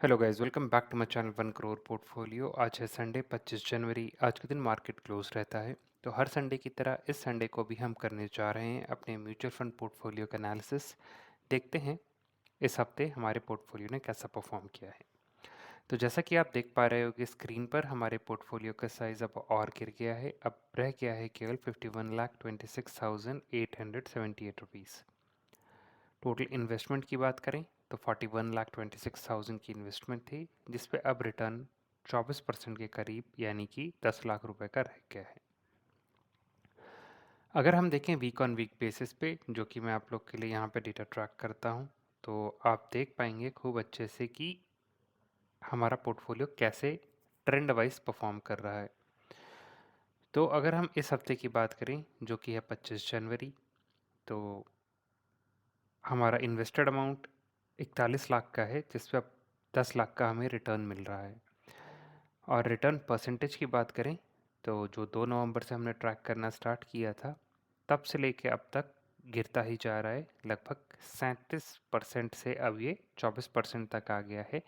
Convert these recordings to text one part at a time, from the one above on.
Hello guys, welcome back to my channel 1 crore portfolio. आज है Sunday 25 जनवरी। आज के दिन मार्केट क्लोज रहता है, तो हर संडे की तरह इस संडे को भी हम करने जा रहे हैं अपने म्यूचुअल फंड पोर्टफोलियो का एनालिसिस। देखते हैं इस हफ्ते हमारे पोर्टफोलियो ने कैसा परफॉर्म किया है। तो जैसा कि आप देख पा रहे हो कि स्क्रीन पर हमारे पोर्टफोलियो का साइज़ अब और गिर गया है। अब रह गया है केवल 51,26,878 रुपीज़। टोटल इन्वेस्टमेंट की बात करें तो 41,26,000 की इन्वेस्टमेंट थी, जिस पे अब रिटर्न 24% के करीब यानी कि 10 लाख रुपए का रह गया है। अगर हम देखें वीक ऑन वीक बेसिस पे, जो कि मैं आप लोग के लिए यहाँ पे डेटा ट्रैक करता हूँ, तो आप देख पाएंगे खूब अच्छे से कि हमारा पोर्टफोलियो कैसे ट्रेंड वाइज परफॉर्म कर रहा है। तो अगर हम इस हफ्ते की बात करें जो कि है 25 जनवरी, तो हमारा इन्वेस्टेड अमाउंट 41 लाख का है, जिस पे अब 10 लाख का हमें रिटर्न मिल रहा है। और रिटर्न परसेंटेज की बात करें तो जो 2 नवंबर से हमने ट्रैक करना स्टार्ट किया था, तब से लेके अब तक गिरता ही जा रहा है। लगभग 37% से अब ये 24% तक आ गया है,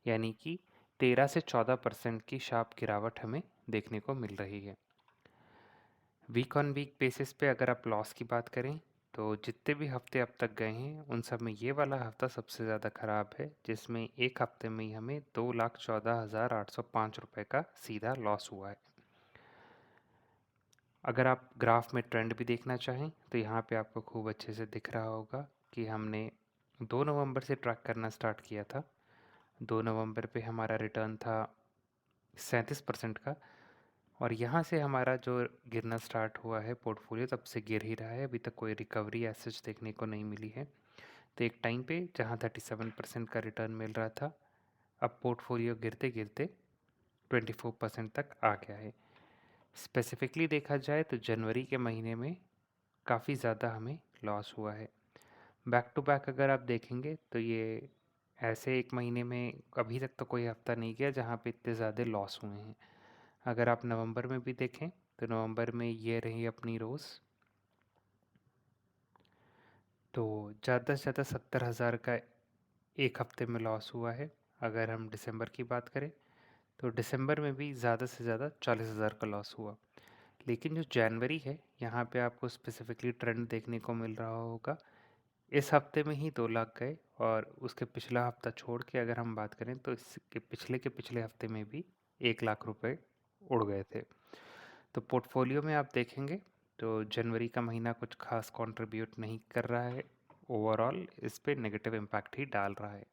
यानी कि 13 से 14% की शार्प गिरावट हमें देखने को मिल रही है। वीक ऑन वीक बेसिस पे अगर आप लॉस की बात करें तो जितने भी हफ्ते अब तक गए हैं उन सब में ये वाला हफ्ता सबसे ज़्यादा ख़राब है, जिसमें एक हफ्ते में ही हमें 2,14,805 रुपये का सीधा लॉस हुआ है। अगर आप ग्राफ में ट्रेंड भी देखना चाहें तो यहाँ पे आपको खूब अच्छे से दिख रहा होगा कि हमने 2 नवंबर से ट्रैक करना स्टार्ट किया था। 2 नवंबर पे हमारा रिटर्न था 37% का, और यहाँ से हमारा जो गिरना स्टार्ट हुआ है पोर्टफोलियो, तब से गिर ही रहा है। अभी तक कोई रिकवरी एसेज देखने को नहीं मिली है। तो एक टाइम पे जहाँ 37% का रिटर्न मिल रहा था, अब पोर्टफोलियो गिरते गिरते 24% तक आ गया है। स्पेसिफिकली देखा जाए तो जनवरी के महीने में काफ़ी ज़्यादा हमें लॉस हुआ है। बैक टू बैक अगर आप देखेंगे तो ये ऐसे एक महीने में अभी तक तो कोई हफ्ता नहीं गया जहाँ पे इतने ज़्यादा लॉस हुए हैं। अगर आप नवंबर में भी देखें तो नवंबर में ये रही अपनी रोज़, तो ज़्यादा से ज़्यादा 70,000 का एक हफ्ते में लॉस हुआ है। अगर हम दिसंबर की बात करें तो दिसंबर में भी ज़्यादा से ज़्यादा 40,000 का लॉस हुआ। लेकिन जो जनवरी है, यहाँ पे आपको स्पेसिफिकली ट्रेंड देखने को मिल रहा होगा। इस हफ्ते में ही 2 लाख गए, और उसके पिछला हफ्ता छोड़ के अगर हम बात करें तो इसके पिछले के पिछले हफ्ते में भी 1 लाख रुपए उड़ गए थे। तो पोर्टफोलियो में आप देखेंगे तो जनवरी का महीना कुछ खास कंट्रीब्यूट नहीं कर रहा है। ओवरऑल इस पे नेगेटिव इम्पैक्ट ही डाल रहा है।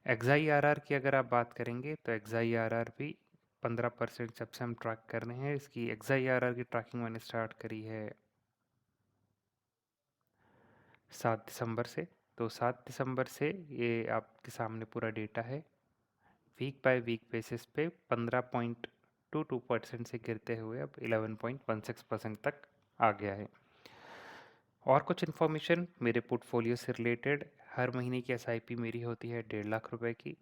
XIRR की अगर आप बात करेंगे तो XIRR भी 15% जब से हम ट्रैक कर रहे हैं। इसकी XIRR की ट्रैकिंग मैंने स्टार्ट करी है 7 दिसंबर से। तो 7 दिसंबर से ये आपके सामने पूरा डेटा है। वीक बाय वीक बेसिस पे 15.22% से गिरते हुए अब 11.16% तक आ गया है। और कुछ इन्फॉर्मेशन मेरे पोर्टफोलियो से रिलेटेड, हर महीने की SIP मेरी होती है 1.5 लाख रुपए की।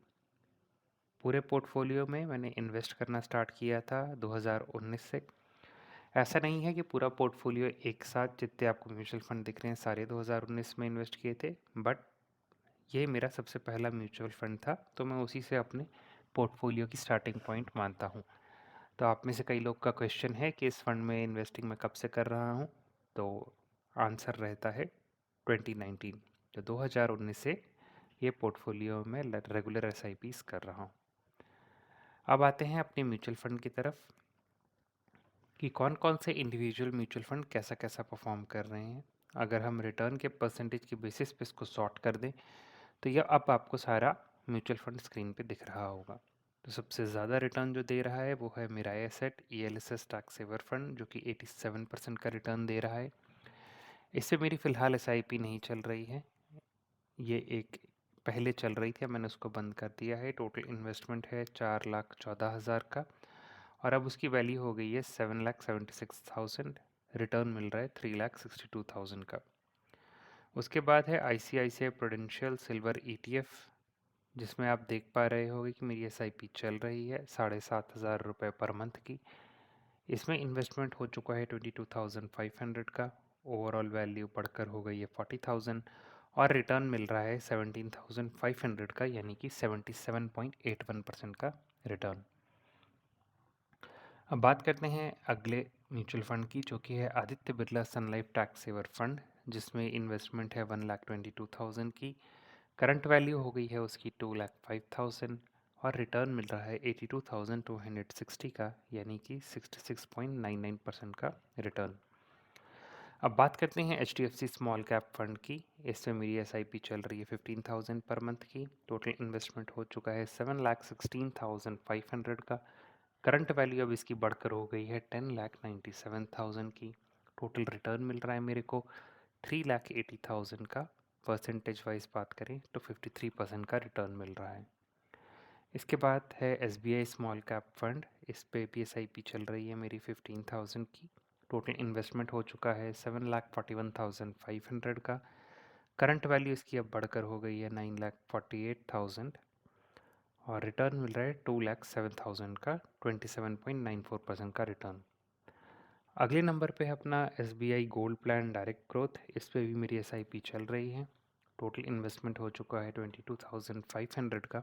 पूरे पोर्टफोलियो में मैंने इन्वेस्ट करना स्टार्ट किया था 2019 से। ऐसा नहीं है कि पूरा पोर्टफोलियो एक साथ जितने आपको म्यूचुअल फंड दिख रहे हैं सारे 2019 में इन्वेस्ट किए थे, बट ये मेरा सबसे पहला म्यूचुअल फंड था, तो मैं उसी से अपने पोर्टफोलियो की स्टार्टिंग पॉइंट मानता हूँ। तो आप में से कई लोग का क्वेश्चन है कि इस फंड में इन्वेस्टिंग मैं कब से कर रहा हूँ, तो आंसर रहता है 2019। तो 2019 से ये पोर्टफोलियो में रेगुलर SIPs कर रहा हूँ। अब आते हैं अपने म्यूचुअल फंड की तरफ कि कौन कौन से इंडिविजुअल म्यूचुअल फंड कैसा कैसा परफॉर्म कर रहे हैं। अगर हम रिटर्न के परसेंटेज की बेसिस पे इसको सॉर्ट कर दें तो यह अब आपको सारा म्यूचुअल फंड स्क्रीन पे दिख रहा होगा। तो सबसे ज़्यादा रिटर्न जो दे रहा है वो है Mirae asset ELSS tax saver fund, जो कि 87% का रिटर्न दे रहा है। इससे मेरी फ़िलहाल SIP नहीं चल रही है। ये एक पहले चल रही थी, मैंने उसको बंद कर दिया है। टोटल इन्वेस्टमेंट है 4,14,000 का, और अब उसकी वैल्यू हो गई है 7,76,000। रिटर्न मिल रहा है 3,62,000 का। उसके बाद है ICICI प्रूडेंशियल सिल्वर ETF, जिसमें आप देख पा रहे होगे कि मेरी SIP चल रही है 7,500 रुपये पर मंथ की। इसमें इन्वेस्टमेंट हो चुका है 22,500 का। ओवरऑल वैल्यू बढ़कर हो गई है 40,000, और रिटर्न मिल रहा है 17,500 का, यानी कि 77.81% का रिटर्न। अब बात करते हैं अगले म्यूचुअल फंड की, जो कि है आदित्य बिरला सन लाइफ टैक्स सेवर फंड, जिसमें इन्वेस्टमेंट है 1,22,000 की। करंट वैल्यू हो गई है उसकी 2,05,000 और रिटर्न मिल रहा है 82,260 का, यानी कि 66.99% का रिटर्न। अब बात करते हैं HDFC स्मॉल कैप फंड की। इसमें मेरी SIP चल रही है 15,000 पर मंथ की। टोटल इन्वेस्टमेंट हो चुका है 7,16,500 का। करंट वैल्यू अब इसकी बढ़कर हो गई है 10,97,000 की। टोटल रिटर्न मिल रहा है मेरे को 3,80,000 का। परसेंटेज वाइज बात करें तो 53% का रिटर्न मिल रहा है। इसके बाद है SBI स्मॉल कैप फंड। इस पे भी SIP चल रही है मेरी 15,000 की। टोटल इन्वेस्टमेंट हो चुका है 7,41,500 का। करंट वैल्यू इसकी अब बढ़कर हो गई है 9,48,000 और रिटर्न मिल रहा है 2,07,000 का, 27.94% का रिटर्न। अगले नंबर पे है अपना SBI gold plan direct growth. इस पे भी मेरी SIP चल रही है। टोटल इन्वेस्टमेंट हो चुका है 22,500 का।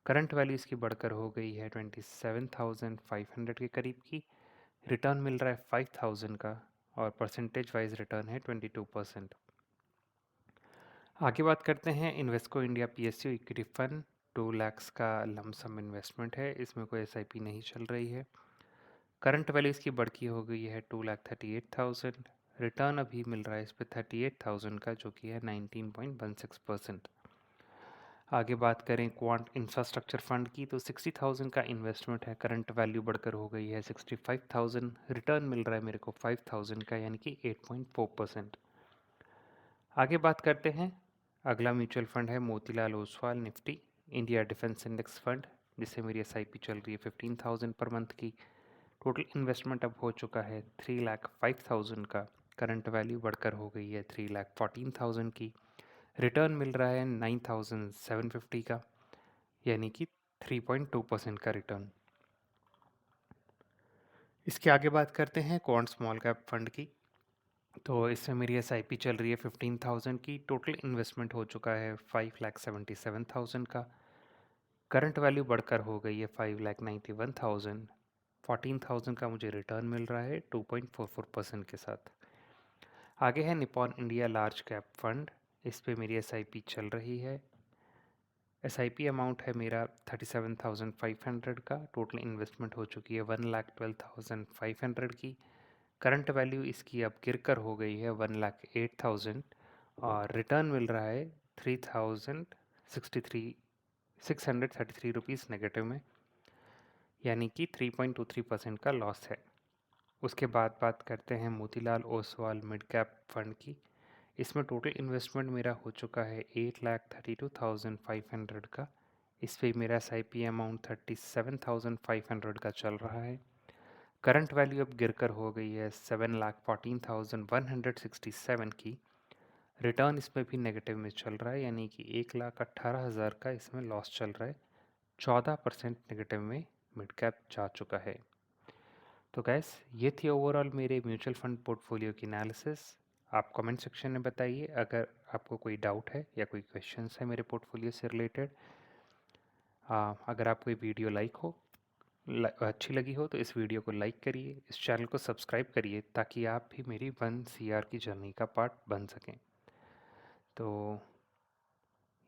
करंट वैल्यू इसकी बढ़कर हो गई है 27,500 के करीब की। रिटर्न मिल रहा है 5,000 का और परसेंटेज वाइज रिटर्न है 22%। आगे बात करते हैं Invesco India PSU equity fund. 2 lakh का लमसम इन्वेस्टमेंट है, इसमें कोई SIP नहीं चल रही है। करंट वैल्यू इसकी बढ़की हो गई है 2,38,000। रिटर्न अभी मिल रहा है इस पर 38,000 का, जो कि है 19.16%। आगे बात करें क्वांट इंफ्रास्ट्रक्चर फंड की, तो 60,000 का इन्वेस्टमेंट है। करंट वैल्यू बढ़कर हो गई है 65,000। रिटर्न मिल रहा है मेरे को 5,000 का, यानी कि 8.4%। आगे बात करते हैं अगला म्यूचुअल फंड है Motilal Oswal Nifty India defence index fund, जिससे मेरी SIP चल रही है 15,000 पर मंथ की। टोटल इन्वेस्टमेंट अब हो चुका है 3,05,000 का। करंट वैल्यू बढ़कर हो गई है 3,14,000 की। रिटर्न मिल रहा है 9,750 का, यानी कि 3.2% का रिटर्न। इसके आगे बात करते हैं क्वांट स्मॉल कैप फंड की। तो इसमें मेरी SIP चल रही है 15,000 की। टोटल इन्वेस्टमेंट हो चुका है 5,77,000 का। करंट वैल्यू बढ़कर हो गई है 5,91,000। 14,000 का मुझे रिटर्न मिल रहा है 2.44% के साथ। आगे है Nippon India large cap fund. इस पे मेरी SIP चल रही है। SIP अमाउंट है मेरा 37,500 का। टोटल इन्वेस्टमेंट हो चुकी है 1,12,500 की। करंट वैल्यू इसकी अब गिरकर हो गई है 1,08,000 और रिटर्न मिल रहा है 3,633 रुपीज़ नेगेटिव में, यानी कि 3.23% का लॉस है। उसके बाद बात करते हैं Motilal Oswal mid cap fund की। इसमें टोटल इन्वेस्टमेंट मेरा हो चुका है 8,32,500 का। इस पे मेरा SIP अमाउंट 37,500 का चल रहा है। करंट वैल्यू अब गिरकर हो गई है 7,14,167 की। रिटर्न इसमें भी नेगेटिव में चल रहा है, यानी कि 1,18,000 का इसमें लॉस चल रहा है। 14% नेगेटिव में मिड कैप जा चुका है। तो गैस ये थी ओवरऑल मेरे म्यूचुअल फंड पोर्टफोलियो की एनालिसिस। आप कमेंट सेक्शन में बताइए अगर आपको कोई डाउट है या कोई क्वेश्चंस है मेरे पोर्टफोलियो से रिलेटेड। अगर आपको ये वीडियो अच्छी लगी हो तो इस वीडियो को लाइक करिए, इस चैनल को सब्सक्राइब करिए, ताकि आप भी मेरी 1 CR की जर्नी का पार्ट बन सकें। तो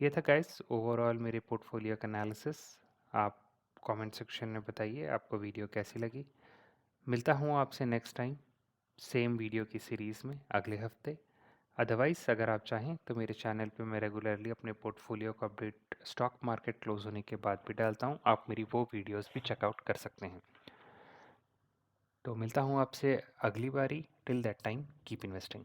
ये था गाइस ओवरऑल मेरे पोर्टफोलियो का एनालिसिस। आप कमेंट सेक्शन में बताइए आपको वीडियो कैसी लगी। मिलता हूँ आपसे नेक्स्ट टाइम सेम वीडियो की सीरीज़ में अगले हफ्ते। अदरवाइज़ अगर आप चाहें तो मेरे चैनल पे मैं रेगुलरली अपने पोर्टफोलियो का अपडेट स्टॉक मार्केट क्लोज होने के बाद भी डालता हूँ, आप मेरी वो वीडियोस भी चेकआउट कर सकते हैं। तो मिलता हूँ आपसे अगली बारी। Till that time keep investing.